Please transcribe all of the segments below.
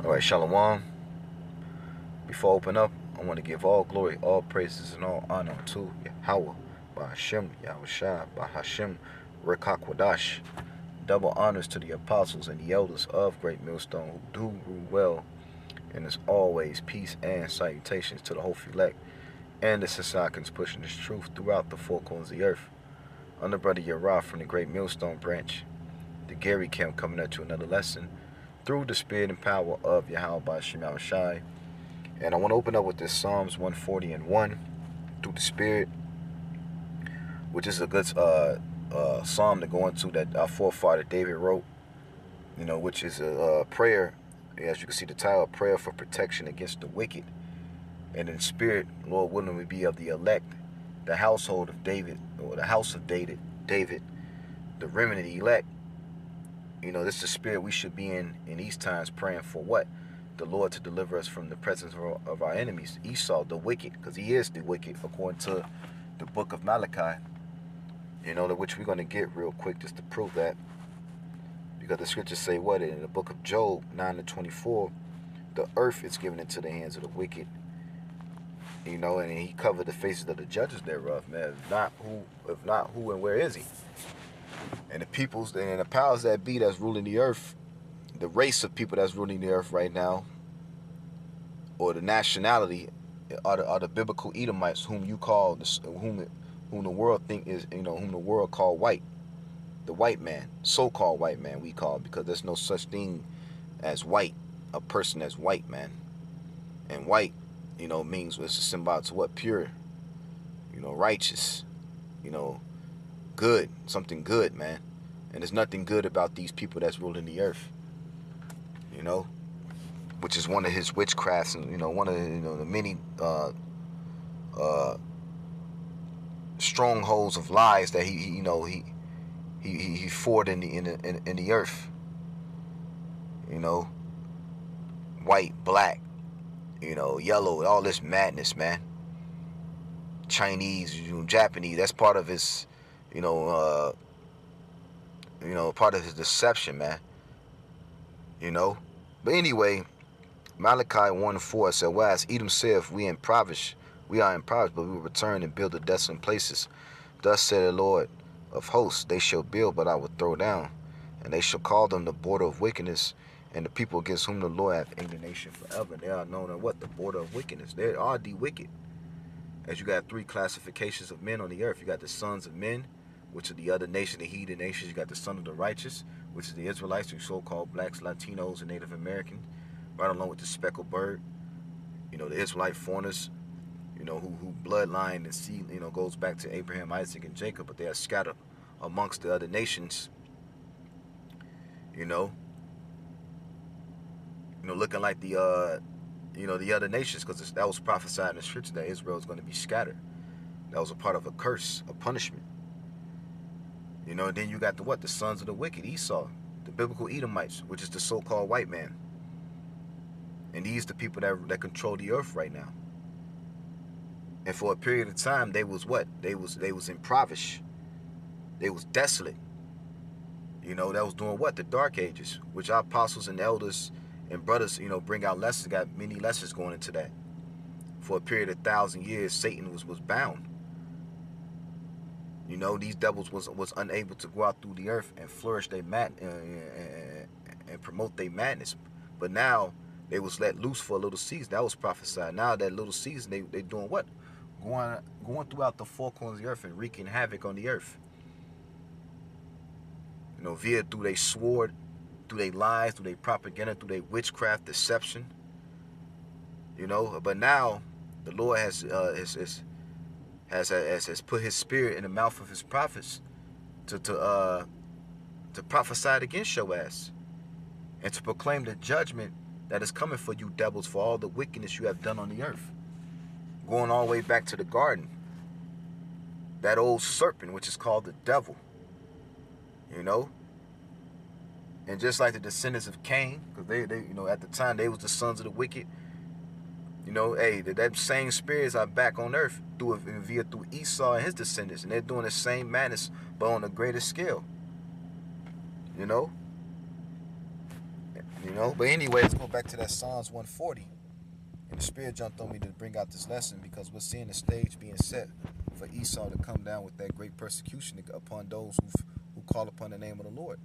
Alright, Shalom. Before I open up, I want to give all glory, all praises, and all honor to Yahweh, by Hashem, Yahushua, by Hashem, Rekakwadash. Double honors to the apostles and the elders of Great Millstone who do rule well, and as always, peace and salutations to the whole elect and the Sasakins pushing this truth throughout the four corners of the earth. I'm the brother Yarah from the Great Millstone branch, the Gary Camp, coming at you another lesson through the spirit and power of Yahweh by Hashem Yahushai. And I want to open up with this Psalms 140 and 1 through the spirit, which is a good psalm to go into that our forefather David wrote, which is a prayer, as you can see the title, prayer for protection against the wicked. And in spirit, Lord willing, we be of the elect, the household of David, or the house of David, the remnant of the elect. This is the spirit we should be in these times, praying for what? The Lord to deliver us from the presence of our enemies, Esau, the wicked, because he is the wicked, according to the book of Malachi, which we're going to get real quick just to prove that. Because the scriptures say what? In the book of Job 9:24, the earth is given into the hands of the wicked. And he covered the faces of the judges thereof, man. If not who and where is he? And the peoples and the powers that be that's ruling the earth, the race of people that's ruling the earth right now, or the nationality, are the biblical Edomites, whom you call whom the world think is, whom the world call white, the white man, so-called white man we call, because there's no such thing as white, a person that's white, man. And white, means, it's a symbol to what? Pure, righteous, good, something good, man. And there's nothing good about these people that's ruling the earth, which is one of his witchcrafts, and one of the many strongholds of lies that he fought in the earth. White, black, yellow, all this madness, man. Chinese, Japanese, that's part of his, part of his deception, man. But anyway, Malachi 1:4 said, whereas Edom saith, we are impoverished, but we will return and build the desolate places. Thus said the Lord of hosts, they shall build, but I will throw down, and they shall call them the border of wickedness, and the people against whom the Lord hath indignation forever. They are known as what? The border of wickedness. They are the wicked. As you got three classifications of men on the earth. You got the sons of men, which are the other nation, the heathen nations. You got the son of the righteous, which is the Israelites, the so-called blacks, Latinos, and Native Americans, right along with the speckled bird, the Israelite foreigners, who bloodline and seed, goes back to Abraham, Isaac, and Jacob, but they are scattered amongst the other nations, looking like the other nations, because that was prophesied in the scripture that Israel is going to be scattered. That was a part of a curse, a punishment. Then you got the sons of the wicked, Esau, the biblical Edomites, which is the so-called white man. And these the people that control the earth right now. And for a period of time, they was what? They was impoverished. They was desolate. That was doing what? The dark ages, which our apostles and elders and brothers, bring out lessons. Got many lessons going into that. For a period of 1,000 years, Satan was bound. These devils was unable to go out through the earth and flourish their and promote their madness. But now they was let loose for a little season. That was prophesied. Now that little season, they doing what? Going throughout the four corners of the earth and wreaking havoc on the earth. Via through their sword, through their lies, through their propaganda, through their witchcraft, deception. But now the Lord has put his spirit in the mouth of his prophets to prophesy against your ass and to proclaim the judgment that is coming for you devils, for all the wickedness you have done on the earth, going all the way back to the garden, that old serpent which is called the devil. And just like the descendants of Cain, because they at the time they was the sons of the wicked. That same spirits are back on earth through Esau and his descendants, and they're doing the same madness, but on a greater scale. You know, but anyway, let's go back to that Psalms 140. And the Spirit jumped on me to bring out this lesson because we're seeing the stage being set for Esau to come down with that great persecution upon those who call upon the name of the Lord.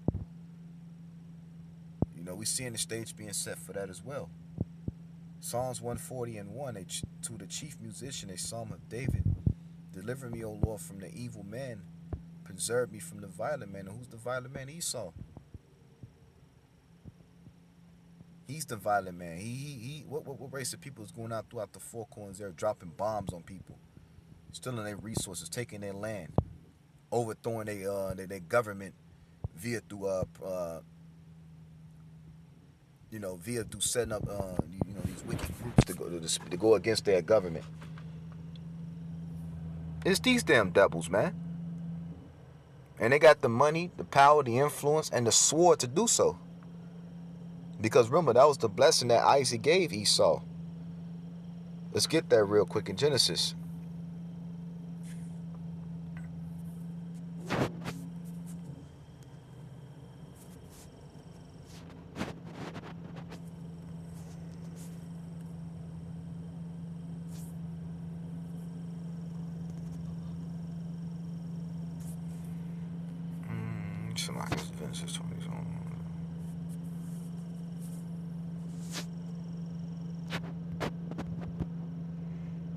You know, we're seeing the stage being set for that as well. Psalms 140 and 1, to the chief musician, a psalm of David. Deliver me, O Lord, from the evil man. Preserve me from the violent man. And who's the violent man? Esau. He's the violent man. What race of people is going out throughout the four corners there, dropping bombs on people, stealing their resources, taking their land, overthrowing their government via through setting up these wicked groups to go against their government. It's these damn devils, man. And they got the money, the power, the influence, and the sword to do so. Because remember, that was the blessing that Isaac gave Esau. Let's get that real quick in Genesis.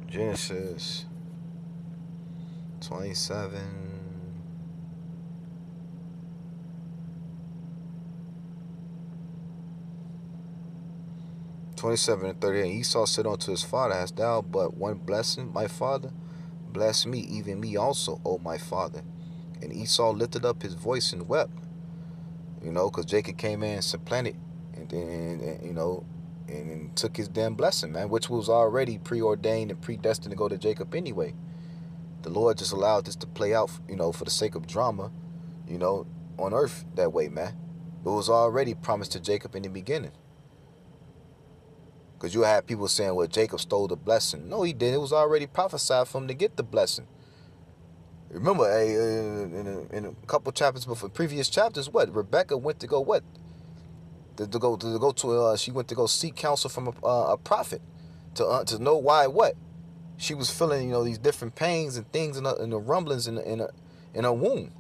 Genesis 27. And 38. Esau said unto his father, hast thou but one blessing, my father? Bless me, even me also, O my father. And Esau lifted up his voice and wept. Because Jacob came in and supplanted, and then, and took his damn blessing, man, which was already preordained and predestined to go to Jacob anyway. The Lord just allowed this to play out, for the sake of drama, on earth that way, man. It was already promised to Jacob in the beginning. Because you had people saying, well, Jacob stole the blessing. No, he didn't. It was already prophesied for him to get the blessing. Remember, in a couple chapters before, previous chapters, what? Rebecca went to go what? She went to go seek counsel from a prophet to know why what? She was feeling, these different pains and things and the rumblings in her womb.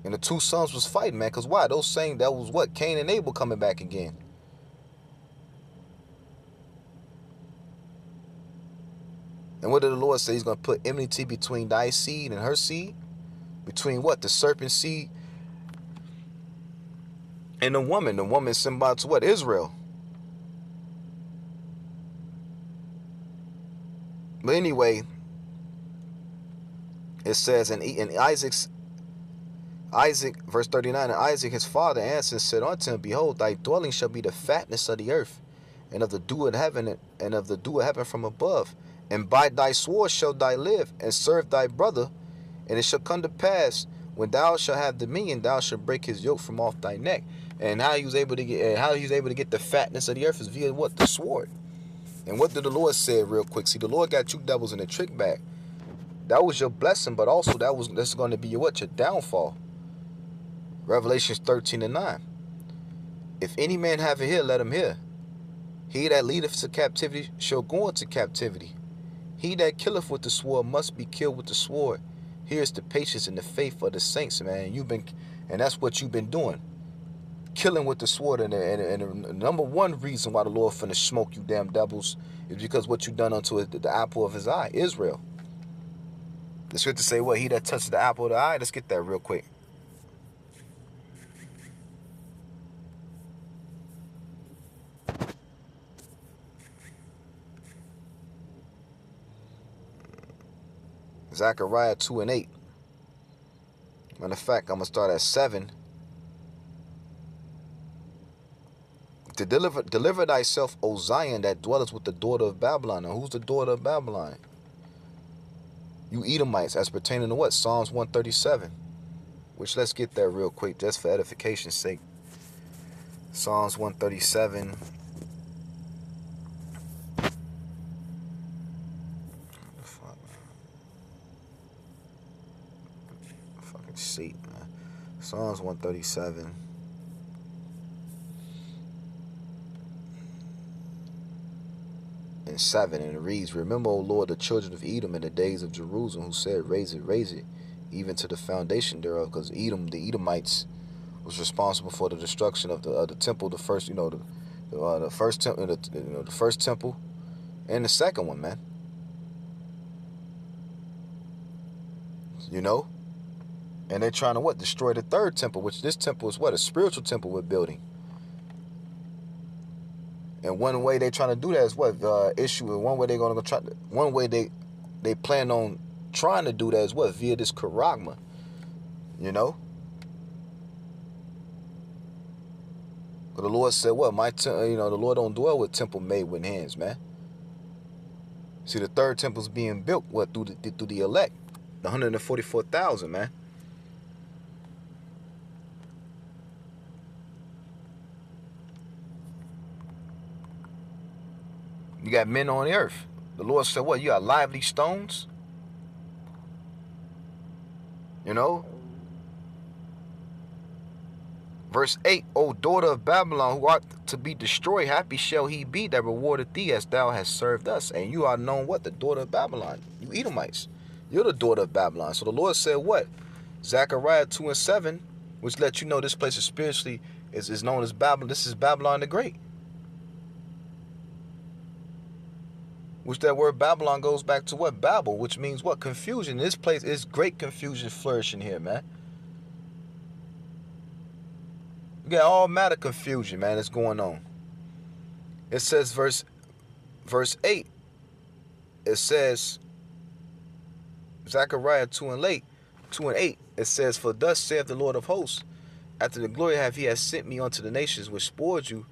And the two sons was fighting, man. Because why? Those saying that was what? Cain and Abel coming back again. And what did the Lord say? He's going to put enmity between thy seed and her seed. Between what? The serpent seed and the woman. The woman symbol to what? Israel. But anyway, it says in Isaac, verse 39, and Isaac his father answered and said unto him, behold, thy dwelling shall be the fatness of the earth, and of the dew of heaven, and of the dew of heaven from above. And by thy sword shalt thou live, and serve thy brother. And it shall come to pass, when thou shalt have dominion, thou shalt break his yoke from off thy neck. And how he was able to get the fatness of the earth is via what? The sword. And what did the Lord say real quick? See, the Lord got you devils in a trick bag. That was your blessing, but also that's going to be your downfall. Revelations 13 and 9. If any man have an ear, let him hear. He that leadeth to captivity shall go into captivity. He that killeth with the sword must be killed with the sword. Here's the patience and the faith of the saints, man. And that's what you've been doing. Killing with the sword. And the number one reason why the Lord finna smoke you damn devils is because what you done unto the apple of his eye, Israel. The scripture say what? He that touches the apple of the eye. Let's get that real quick. Zechariah 2 and 8. Matter of fact, I'm going to start at 7. To deliver thyself, O Zion, that dwelleth with the daughter of Babylon. Now, who's the daughter of Babylon? You Edomites, as pertaining to what? Psalms 137. Which, let's get there real quick, just for edification's sake. Psalms 137. Fucking seat, man. Psalms 137. and 7, and it reads, Remember, O Lord, the children of Edom in the days of Jerusalem, who said, raise it, even to the foundation thereof. Because Edom, the Edomites, was responsible for the destruction of the temple, the first, the first temple, the first temple, and the second one, man. And they're trying to destroy the third temple, which this temple is a spiritual temple we're building. And one way they're trying to do that is issue. One way they're gonna try. One way they plan on trying to do that is via this charagma. But the Lord said, the Lord don't dwell with temple made with hands, man. See, the third temple's being built through the elect, the 144,000, man. You got men on the earth. The Lord said, you got lively stones? Verse 8, O daughter of Babylon, who art to be destroyed, happy shall he be that rewarded thee as thou hast served us. And you are known the daughter of Babylon. You Edomites. You're the daughter of Babylon. So the Lord said Zechariah 2 and 7, which lets you know this place is spiritually is known as Babylon. This is Babylon the Great. Which that word Babylon goes back to Babel, which means confusion. This place is great confusion flourishing here, man. You got all matter confusion, man, that's going on. It says verse 8. It says Zechariah 2 and 8. It says, For thus saith the Lord of hosts, after the glory he has sent me unto the nations which spoiled you,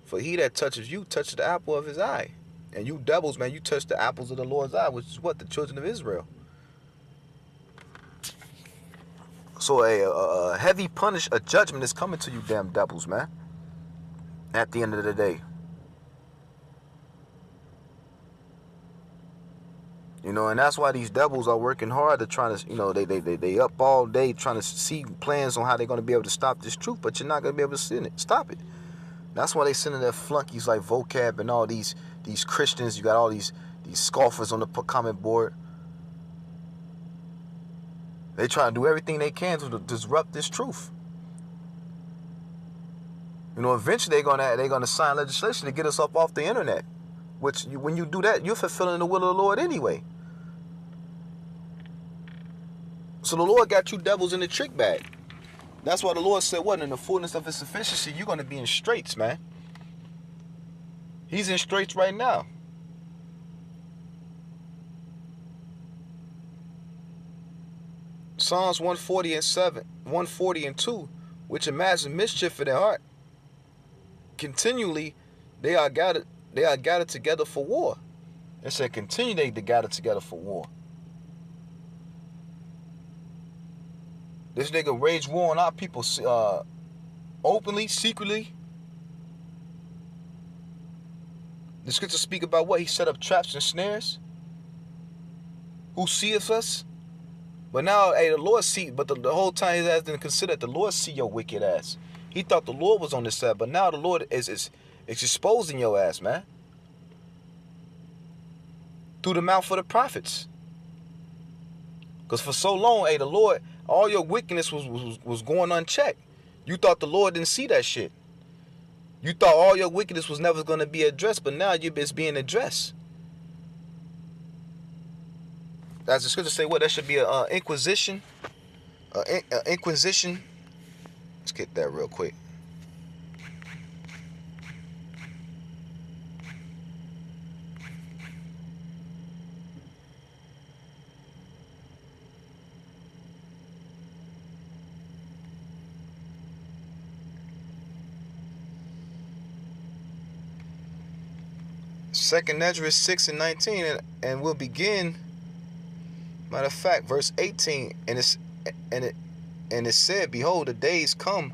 for he that touches you touches the apple of his eye. And you devils, man, you touch the apples of the Lord's eye, which is the children of Israel. So a heavy a judgment is coming to you damn devils, man. At the end of the day. And that's why these devils are working hard to try to, they up all day trying to see plans on how they're going to be able to stop this truth, but you're not going to be able to stop it. That's why they sending their flunkies like Vocab and all these Christians. You got all these scoffers on the comment board. They try to do everything they can to disrupt this truth. Eventually they're gonna sign legislation to get us up off the internet. Which, when you do that, you're fulfilling the will of the Lord anyway. So the Lord got you devils in the trick bag. That's why the Lord said, in the fullness of his sufficiency, you're gonna be in straits, man. He's in straits right now. Psalms 140 and 2, which imagine mischief in their heart. Continually, they are gathered together for war. It said, continue they to gather together for war. This nigga rage war on our people openly, secretly. The scriptures speak about he set up traps and snares. Who seeth us? But now, the Lord see, but the whole time his ass didn't consider that the Lord see your wicked ass. He thought the Lord was on this side, but now the Lord is exposing your ass, man. Through the mouth of the prophets. Because for so long, the Lord, all your wickedness was going unchecked. You thought the Lord didn't see that shit. You thought all your wickedness was never going to be addressed, but now it's being addressed. As the scriptures say, there should be an inquisition. Inquisition. Let's get that real quick. Second Ezra 6 and 19, and we'll begin. Matter of fact, verse 18, and it said, Behold, the days come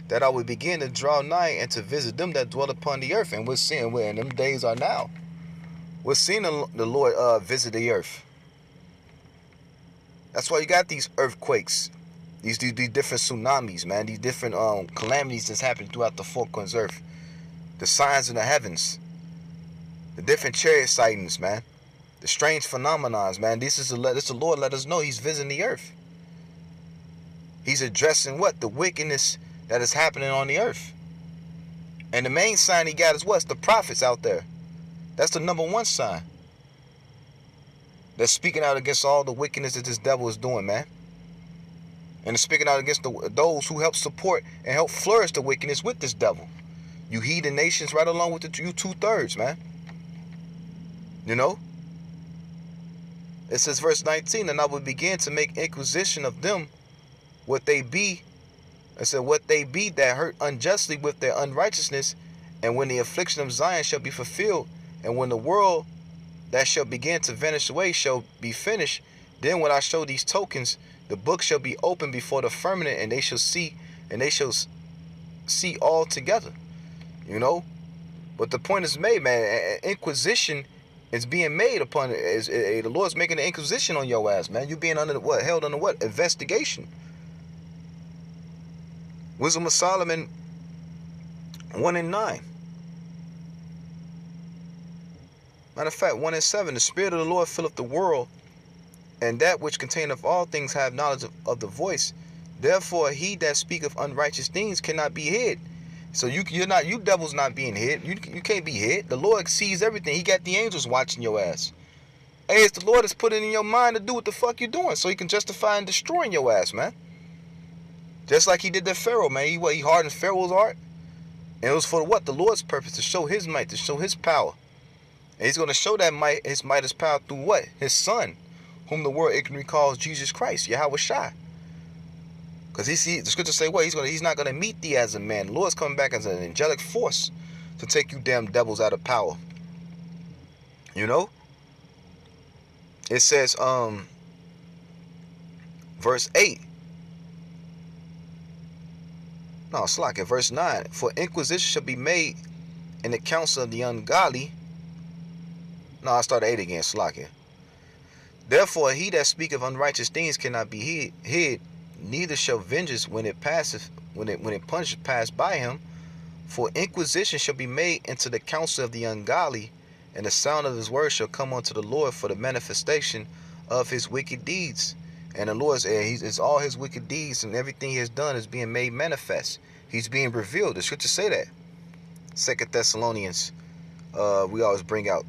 that I will begin to draw nigh and to visit them that dwell upon the earth. And we're seeing where them days are now. We're seeing the Lord visit the earth. That's why you got these earthquakes, these different tsunamis, man, these different calamities that's happening throughout the four corners of earth. The signs in the heavens. The different chariot sightings, man. The strange phenomenons, man. This the Lord let us know he's visiting the earth. He's addressing what? The wickedness that is happening on the earth. And the main sign he got is what? It's the prophets out there. That's the number one sign. They're speaking out against all the wickedness that this devil is doing, man. And they're speaking out against those who help support and help flourish the wickedness with this devil. You heathen nations right along with you 2/3, man. You know? It says verse 19, and I will begin to make inquisition of them what they be. I said, what they be that hurt unjustly with their unrighteousness, and when the affliction of Zion shall be fulfilled, and when the world that shall begin to vanish away shall be finished, then when I show these tokens, the book shall be opened before the firmament, and they shall see all together. You know? But the point is made, man. Inquisition is being made upon it. The Lord's making an inquisition on your ass, man. You being under what? Held under what? Investigation. Wisdom of Solomon 1:9. Matter of fact, 1:7. The Spirit of the Lord filleth the world, and that which containeth all things have knowledge of the voice. Therefore, he that speaketh unrighteous things cannot be hid. So you devils not being hid. You can't be hid. The Lord sees everything. He got the angels watching your ass. Hey, it's the Lord that's put it in your mind to do what the fuck you're doing, so he can justify and destroying your ass, man. Just like he did that Pharaoh, man. He hardened Pharaoh's heart. And it was for what? The Lord's purpose, to show his might, to show his power. And he's going to show that might, his power through what? His son, whom the world ignorantly calls Jesus Christ, Yahweh Shai. Because the scriptures say what? He's not going to meet thee as a man. The Lord's coming back as an angelic force to take you damn devils out of power. You know? It says, verse 8. No, it's like it, verse 9. For inquisition shall be made in the counsel of the ungodly. No, I start at 8 again, Slakia. Therefore, he that speaketh unrighteous things cannot be hid, neither shall vengeance when it punisheth pass by him. For inquisition shall be made into the counsel of the ungodly, and the sound of his word shall come unto the Lord for the manifestation of his wicked deeds. And the Lord, it's all his wicked deeds and everything he has done is being made manifest. He's being revealed. The scriptures say that. 2 Thessalonians, we always bring out,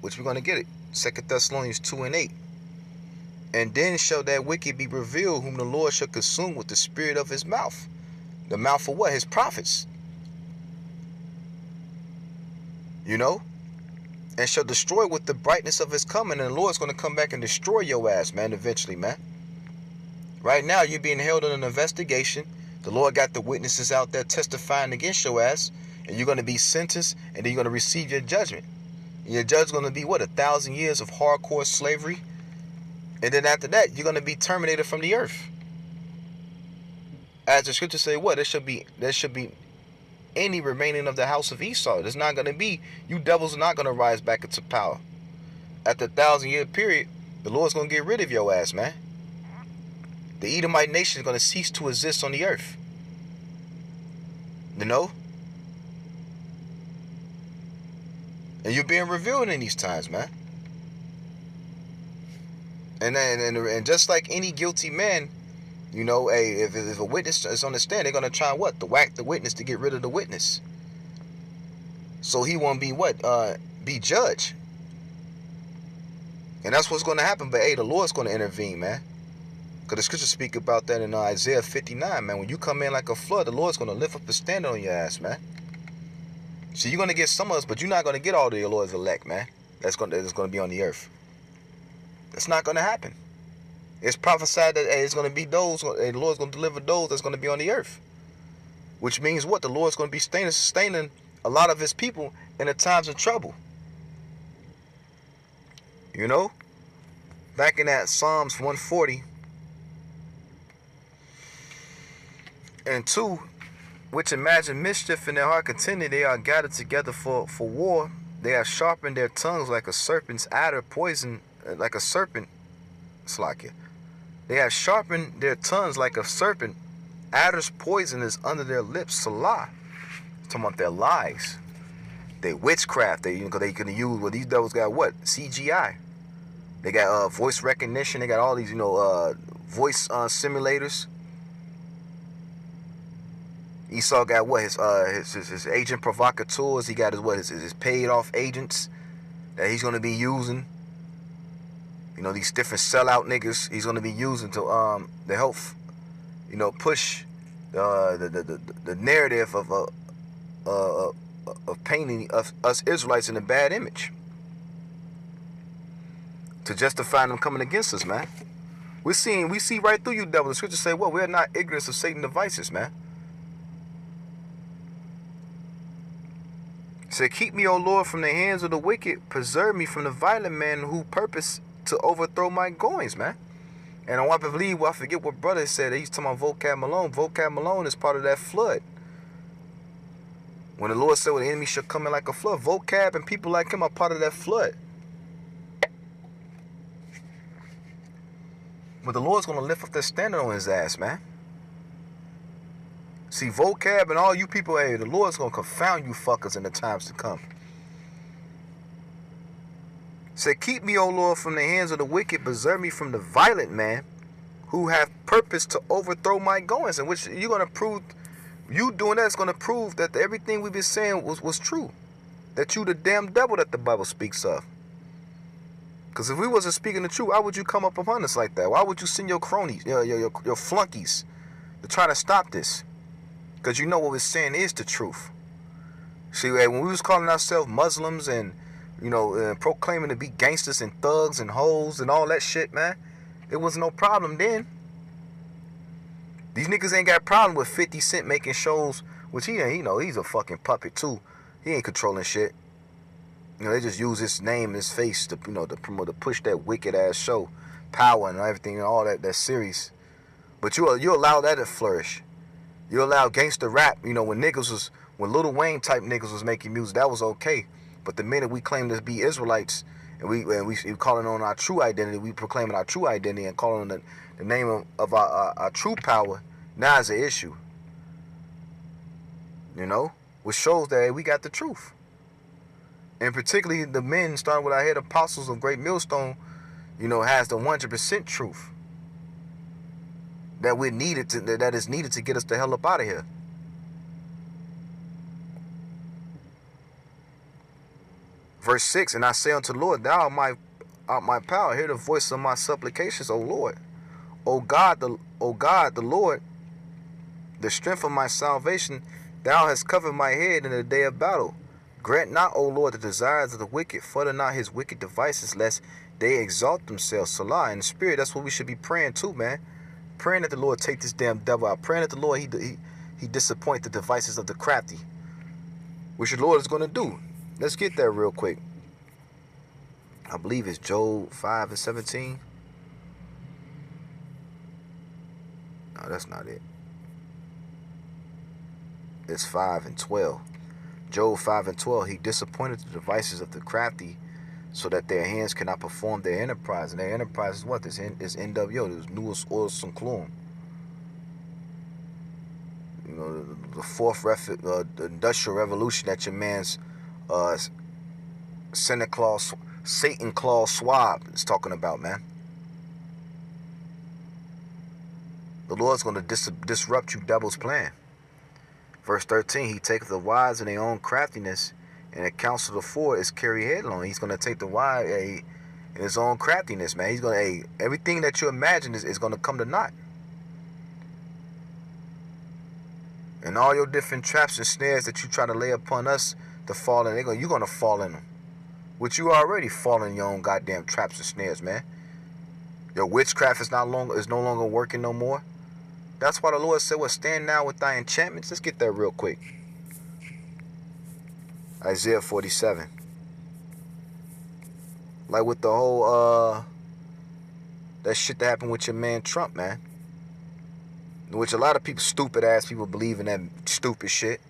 which we're going to get it. 2 Thessalonians 2:8. And then shall that wicked be revealed, whom the Lord shall consume with the spirit of his mouth. The mouth of what? His prophets. You know? And shall destroy with the brightness of his coming. And the Lord's going to come back and destroy your ass, man, eventually, man. Right now, you're being held in an investigation. The Lord got the witnesses out there testifying against your ass. And you're going to be sentenced, and then you're going to receive your judgment. And your judge is going to be, what, 1,000 years of hardcore slavery? And then after that, you're going to be terminated from the earth. As the scriptures say, what? There should be any remaining of the house of Esau. There's not going to be, you devils are not going to rise back into power. After 1,000-year period, the Lord's going to get rid of your ass, man. The Edomite nation is going to cease to exist on the earth. You know? And you're being revealed in these times, man. And just like any guilty man, you know, if a witness is on the stand, they're going to try what? To whack the witness to get rid of the witness. So he won't be what? Be judged. And that's what's going to happen. But hey, the Lord's going to intervene, man. Because the scriptures speak about that in Isaiah 59, man. When you come in like a flood, the Lord's going to lift up a standard on your ass, man. So you're going to get some of us, but you're not going to get all of your Lord's elect, man. That's going to be on the earth. That's not going to happen. It's prophesied that it's going to be those, the Lord's going to deliver those that's going to be on the earth. Which means what? The Lord's going to be sustaining a lot of his people in the times of trouble. You know? Back in that Psalms 140 and 2, which imagine mischief in their heart continually, they are gathered together for war. They have sharpened their tongues like a serpent's adder, poison like a serpent. Slakia. They have sharpened their tongues like a serpent. Adder's poison is under their lips. Salah. Talking about their lies. They witchcraft. They, you know, they can use, well, these devils got what? CGI. They got voice recognition. They got all these, you know, voice simulators. Esau got what? His agent provocateurs. He got his paid off agents that he's gonna be using. You know, these different sellout niggas he's gonna be using to help, you know, push the narrative of painting us Israelites in a bad image, to justify them coming against us, man. We see right through you, devil. The scriptures say, well, we're not ignorant of Satan's devices, man. It said, keep me, O Lord, from the hands of the wicked. Preserve me from the violent man who purpose to overthrow my goings, man. And I want to believe, well, I forget what brother said. He's talking about Vocab Malone. Vocab Malone is part of that flood. When the Lord said, well, the enemy shall come in like a flood, Vocab and people like him are part of that flood. But the Lord's going to lift up that standard on his ass, man. See, Vocab and all you people, hey, the Lord's going to confound you fuckers in the times to come. Say, keep me, O Lord, from the hands of the wicked. Preserve me from the violent man who have purpose to overthrow my goings. And which you're going to prove, you doing that is going to prove that everything we've been saying was true. That you the damn devil that the Bible speaks of. Because if we wasn't speaking the truth, why would you come up upon us like that? Why would you send your cronies, your flunkies to try to stop this? Because you know what we're saying is the truth. See, when we was calling ourselves Muslims and, you know, proclaiming to be gangsters and thugs and hoes and all that shit, man, it was no problem then. These niggas ain't got a problem with 50 Cent making shows, which he know he's a fucking puppet too. He ain't controlling shit. You know, they just use his name and his face to, you know, to promote, to push that wicked ass show, Power and everything and all that series. But you allow that to flourish. You allow gangster rap, you know, when Lil Wayne type niggas was making music, that was okay. But the minute we claim to be Israelites and we calling on our true identity, we proclaiming our true identity and calling on the name of our true power, now is an issue. You know, which shows that, hey, we got the truth. And particularly the men, starting with our head apostles of Great Millstone, you know, has the 100% truth that that is needed to get us the hell up out of here. Verse 6, and I say unto the Lord, thou art my power, hear the voice of my supplications, O Lord. O God, the Lord, the strength of my salvation, thou hast covered my head in the day of battle. Grant not, O Lord, the desires of the wicked, further not his wicked devices, lest they exalt themselves. Salah, in the spirit, that's what we should be praying too, man. Praying that the Lord take this damn devil out. Praying that the Lord, he disappoint the devices of the crafty. Which the Lord is going to do. Let's get there real quick. I believe it's Job 5:17. No, that's not it. It's 5:12. Job 5:12. He disappointed the devices of the crafty, so that their hands cannot perform their enterprise. And their enterprise is what? This is NWO. This newest oil some klum. You know, the fourth the industrial revolution that your man's Santa Claus, Satan Claus Schwab is talking about, man. The Lord's going to disrupt you devil's plan. Verse 13, he taketh the wise in their own craftiness, and the counsel of the fool is carried headlong. He's going to take the wise in his own craftiness, man. He's going to, everything that you imagine is going to come to naught. And all your different traps and snares that you try to lay upon us to fall in, you're going to fall in them. Which you already fall in your own goddamn traps and snares, man. Your witchcraft is no longer working no more. That's why the Lord said, well, stand now with thy enchantments. Let's get that real quick. Isaiah 47. Like with the whole, that shit that happened with your man Trump, man. Which a lot of people, stupid ass people, believe in that stupid shit.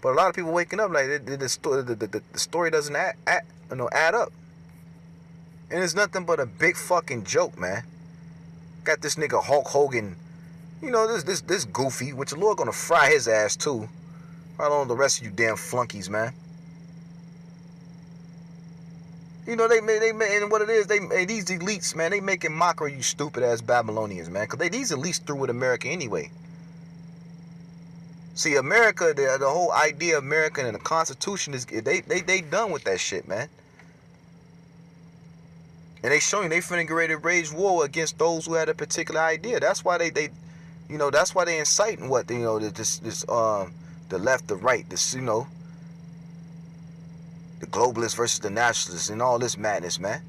But a lot of people waking up like the story doesn't add up. And it's nothing but a big fucking joke, man. Got this nigga Hulk Hogan, you know, this goofy, which the Lord gonna fry his ass too. Right on the rest of you damn flunkies, man. You know, and what it is, these elites, man, they making mockery of you stupid ass Babylonians, man, because these elites through with America anyway. See, America, the whole idea of America and the Constitution is they done with that shit, man. And they showing they finna get ready to wage war against those who had a particular idea. That's why they you know, that's why they inciting what, you know, this the left, the right, this, you know, the globalists versus the nationalists and all this madness, man.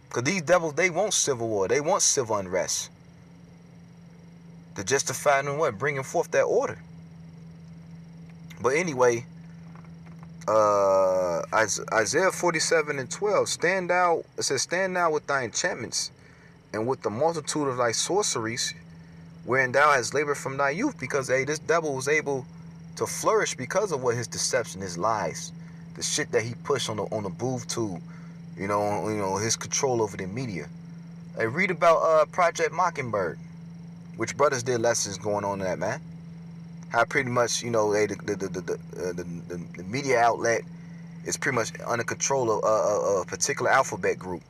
Because these devils, they want civil war. They want civil unrest. To justify in what? Bringing forth that order. But anyway, Isaiah 47:12, stand out, it says, stand now with thy enchantments and with the multitude of thy sorceries, wherein thou hast labored from thy youth. Because, hey, this devil was able to flourish because of what his deception, his lies, the shit that he pushed on the booth tube, you know, his control over the media. Hey, read about Project Mockingbird, which brothers did lessons going on in that, man. How pretty much, you know, the media outlet is pretty much under control of a particular alphabet group,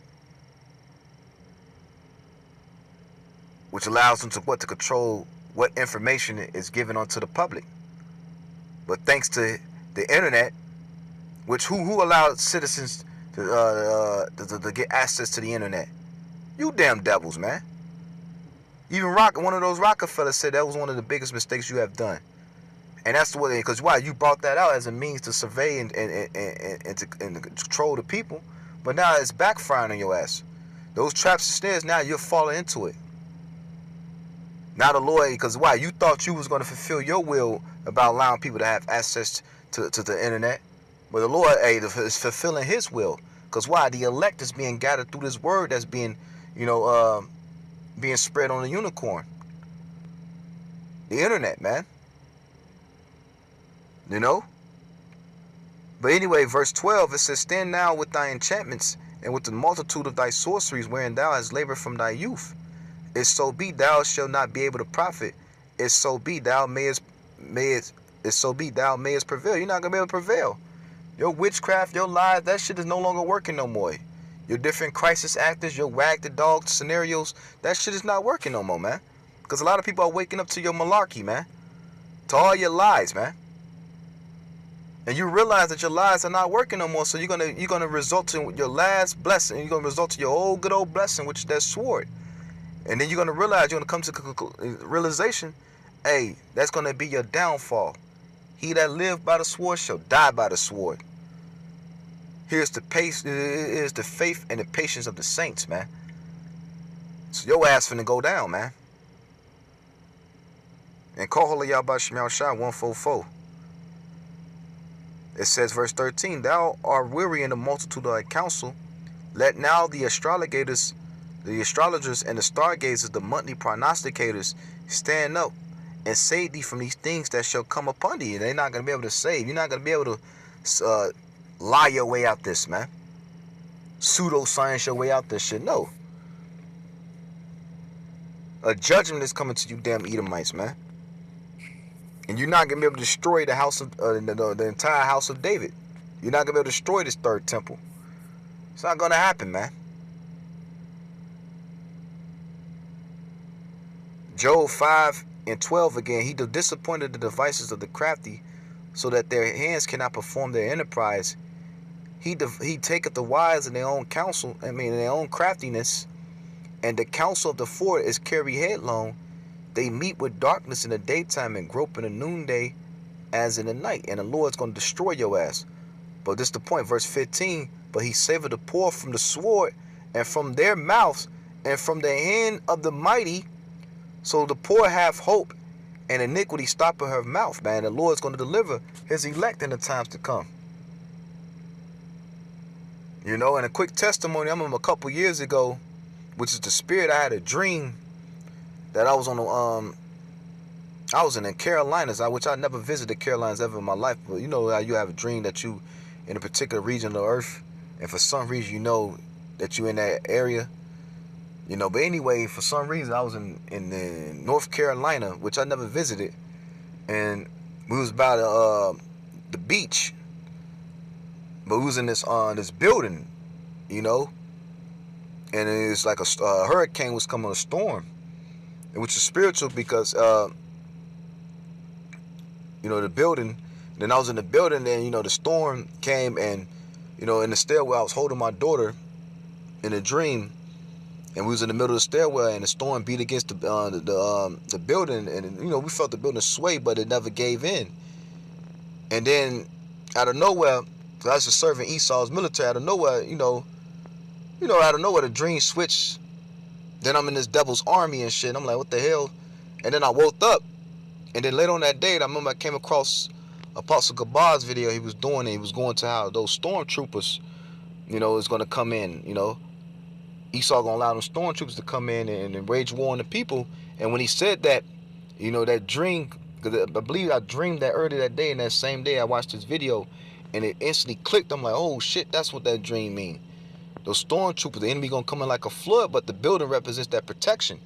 which allows them to control what information is given onto the public. But thanks to the internet, which who allowed citizens to get access to the internet? You damn devils, man. Even one of those Rockefellers said that was one of the biggest mistakes you have done. And that's the way, because why? You brought that out as a means to survey and to control the people. But now it's backfiring on your ass. Those traps and snares, now you're falling into it. Now the Lord, because why? You thought you was going to fulfill your will about allowing people to have access to the internet. But the Lord, hey, is fulfilling his will. Because why? The elect is being gathered through this word that's being, you know, being spread on the unicorn. The internet, man. You know? But anyway, verse 12, it says, stand now with thy enchantments and with the multitude of thy sorceries, wherein thou hast labored from thy youth. If so be thou shalt not be able to profit. If so be thou mayest prevail. You're not gonna be able to prevail. Your witchcraft, your lies, that shit is no longer working no more. Your different crisis actors, your wag the dog scenarios, that shit is not working no more, man. Because a lot of people are waking up to your malarkey, man. To all your lies, man. And you realize that your lies are not working no more, so you're gonna result in your last blessing. You're gonna result in your old good old blessing, which is that sword. And then you're gonna realize, you're gonna come to the realization, hey, that's gonna be your downfall. He that lived by the sword shall die by the sword. Here's the faith and the patience of the saints, man. So your ass finna go down, man. And call Holy Yahweh Shemel Shah 144. It says, verse 13, thou art weary in the multitude of thy counsel. Let now the astrologers and the stargazers, the monthly prognosticators, stand up and save thee from these things that shall come upon thee. They're not going to be able to save. You're not going to be able to lie your way out this, man. Pseudoscience your way out this shit. No. A judgment is coming to you damn Edomites, man. And you're not going to be able to destroy the house of the entire house of David. You're not going to be able to destroy this third temple. It's not going to happen, man. Job 5:12 again. He disappointed the devices of the crafty, so that their hands cannot perform their enterprise. He taketh the wise in their own counsel, in their own craftiness, and the counsel of the forward is carried headlong. They meet with darkness in the daytime and grope in the noonday as in the night. And the Lord's going to destroy your ass. But this is the point, verse 15. But he saveth the poor from the sword, and from their mouths, and from the hand of the mighty. So the poor have hope, and iniquity stoppeth her mouth, man. The Lord's going to deliver his elect in the times to come. You know, and a quick testimony, I remember a couple years ago, which is the spirit, I had a dream that I was in the Carolinas, which I never visited the Carolinas ever in my life. But you know how you have a dream that you in a particular region of the earth, and for some reason you know that you in that area. You know, but anyway, for some reason I was in the North Carolina, which I never visited, and we was by the beach, But we was in this building, you know, and it's like a hurricane was coming, a storm, which is spiritual because you know, the building. Then I was in the building, and you know, the storm came, and you know, in the stairwell, I was holding my daughter in a dream, and we was in the middle of the stairwell, and the storm beat against the building, and you know, we felt the building sway, but it never gave in. And then out of nowhere, cause I was just serving Esau's military, out of nowhere, out of nowhere, the dream switched. Then I'm in this devil's army and shit. I'm like, what the hell? And then I woke up, and then later on that day, I remember I came across Apostle Gabar's video he was doing, and he was going to how those stormtroopers, you know, is going to come in, you know. Esau going to allow them stormtroopers to come in and wage war on the people. And when he said that, you know, that dream, because I believe I dreamed that earlier that day, and that same day I watched this video, and it instantly clicked. I'm like, oh shit, that's what that dream mean. Those stormtroopers, the enemy going to come in like a flood, but the building represents that protection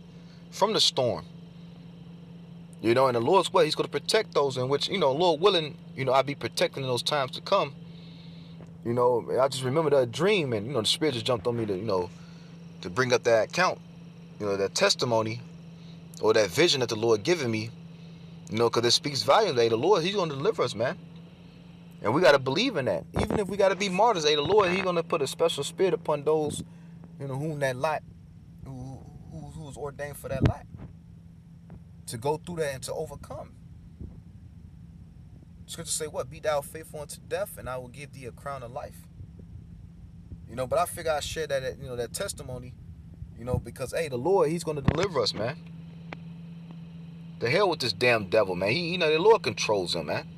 from the storm. You know, and the Lord's way, he's going to protect those in which, you know, Lord willing, you know, I'll be protecting in those times to come. You know, I just remember that dream, and, you know, the Spirit just jumped on me to, you know, to bring up that account, you know, that testimony or that vision that the Lord given me, you know, because it speaks volumes. Hey, the Lord, he's going to deliver us, man. And we got to believe in that. Even if we got to be martyrs, hey, the Lord, he's going to put a special spirit upon those, you know, whom that lot, who's ordained for that lot, to go through that and to overcome. Scripture say what? Be thou faithful unto death, and I will give thee a crown of life. You know, but I figure I share that, you know, that testimony, you know, because, hey, the Lord, he's going to deliver us, man. The hell with this damn devil, man. He, you know, the Lord controls him, man.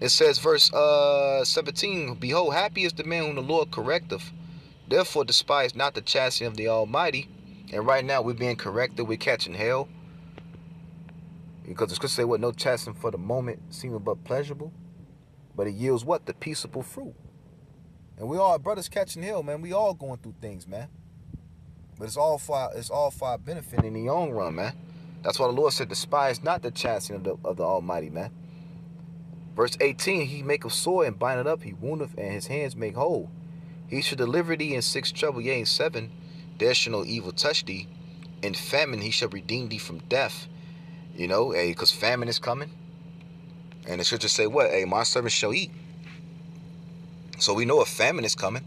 It says, verse 17, behold, happy is the man whom the Lord correcteth. Therefore despise not the chastening of the Almighty. And right now we're being corrected. We're catching hell. Because the scripture say what? No chastening for the moment seemeth but pleasurable. But it yields what? The peaceable fruit. And we all brothers catching hell, man. We all going through things, man. But it's all for our benefit in the long run, man. That's why the Lord said, despise not the chastening of the Almighty, man. Verse 18, he maketh sore and bindeth up, he woundeth, and his hands make whole. He shall deliver thee in 6 trouble, yea, in 7. There shall no evil touch thee. In famine he shall redeem thee from death. You know, hey, because famine is coming. And the scripture say what? Hey, my servants shall eat. So we know a famine is coming.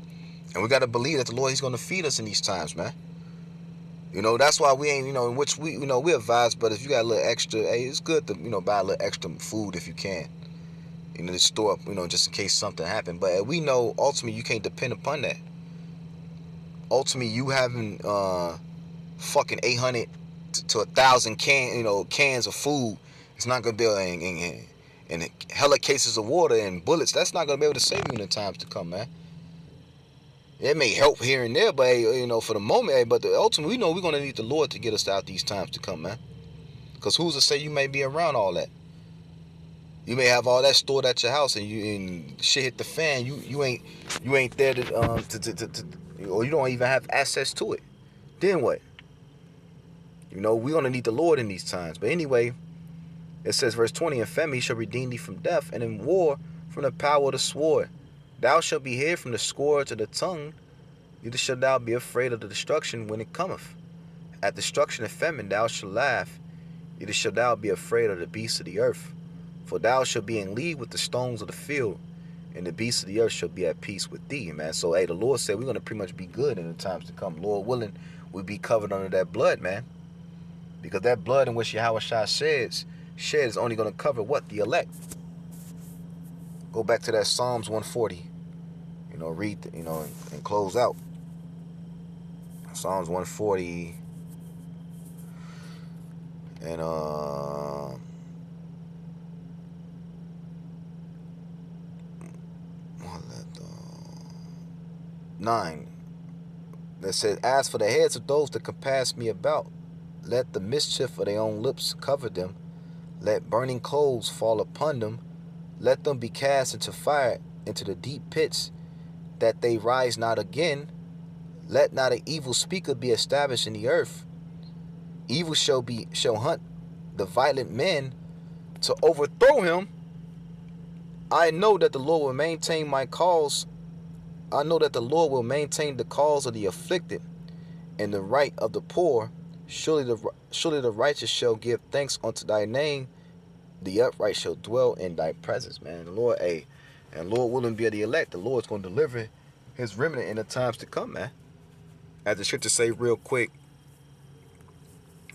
And we got to believe that the Lord, he's going to feed us in these times, man. You know, that's why we ain't, you know, in which we, you know, we advise, but if you got a little extra, hey, it's good to, you know, buy a little extra food if you can. You know, to store up, you know, just in case something happened. But we know, ultimately, you can't depend upon that. Ultimately, you having fucking 800 to 1,000 cans of food, it's not going to be in hella cases of water and bullets. That's not going to be able to save you in the times to come, man. It may help here and there, but, hey, you know, for the moment, hey, but ultimately, we know we're going to need the Lord to get us out these times to come, man. Because who's to say you may be around all that? You may have all that stored at your house, and shit hit the fan. You ain't there to or you don't even have access to it. Then what? You know, we're gonna need the Lord in these times. But anyway, it says, verse 20, in famine he shall redeem thee from death, and in war from the power of the sword. Thou shalt be hid from the scourge of the tongue, neither shalt thou be afraid of the destruction when it cometh. At destruction and famine thou shalt laugh, neither shalt thou be afraid of the beasts of the earth. For thou shalt be in league with the stones of the field, and the beasts of the earth shall be at peace with thee, man. So, hey, the Lord said we're going to pretty much be good in the times to come. Lord willing, we'll be covered under that blood, man. Because that blood in which Yahweh Shai sheds is only going to cover what? The elect. Go back to that Psalms 140. You know, read, you know, and close out. Psalms 140. And, 9 that says, as for the heads of those that compass me about, let the mischief of their own lips cover them. Let burning coals fall upon them. Let them be cast into fire, into the deep pits, that they rise not again. Let not an evil speaker be established in the earth. Evil shall hunt the violent men to overthrow him. I know that the Lord will maintain my cause. I know that the Lord will maintain the cause of the afflicted and the right of the poor. Surely the righteous shall give thanks unto thy name. The upright shall dwell in thy presence, man. The Lord, and Lord willing be the elect. The Lord's going to deliver his remnant in the times to come, man. As the scripture say real quick,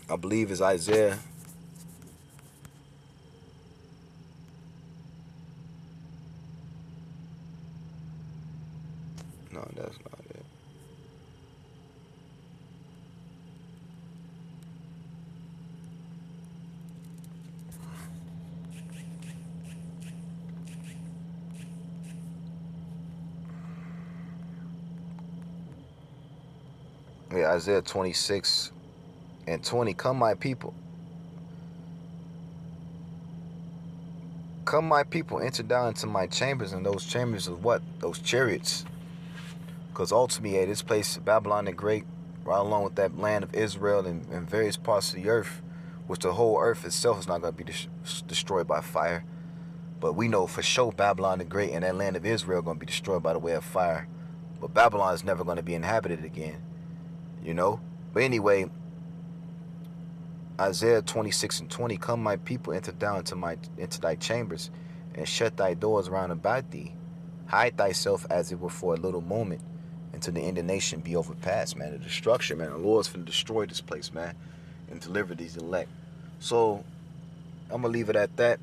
I believe is Isaiah. No, that's not it. Yeah, Isaiah 26:20. Come, my people. Come, my people, enter down into my chambers, and those chambers of what? Those chariots. Because ultimately, this place, Babylon the Great, right along with that land of Israel and various parts of the earth, which the whole earth itself is not going to be destroyed by fire. But we know for sure Babylon the Great and that land of Israel are going to be destroyed by the way of fire. But Babylon is never going to be inhabited again, you know? But anyway, Isaiah 26:20, come my people, enter down into thy chambers, and shut thy doors round about thee. Hide thyself as it were for a little moment, until the indignation be overpassed, man. The destruction, man. The Lord's finna destroy this place, man, and deliver these elect. So I'm gonna leave it at that.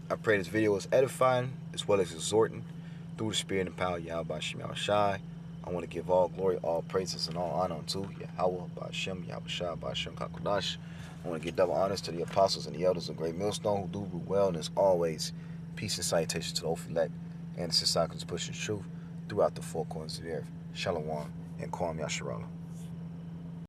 I pray this video was edifying as well as exhorting through the spirit and power of Yahweh Shem Shai. I want to give all glory, all praises, and all honor unto Yahweh Ba'ashem, Yahweh Shai, Ba'ashem Kakodash. I want to give double honors to the apostles and the elders of Great Millstone who do rule well, and as always, peace and salutation to the oath elect and the societies pushing truth throughout the four corners of the earth. Shalom and Kwam Yasharallah.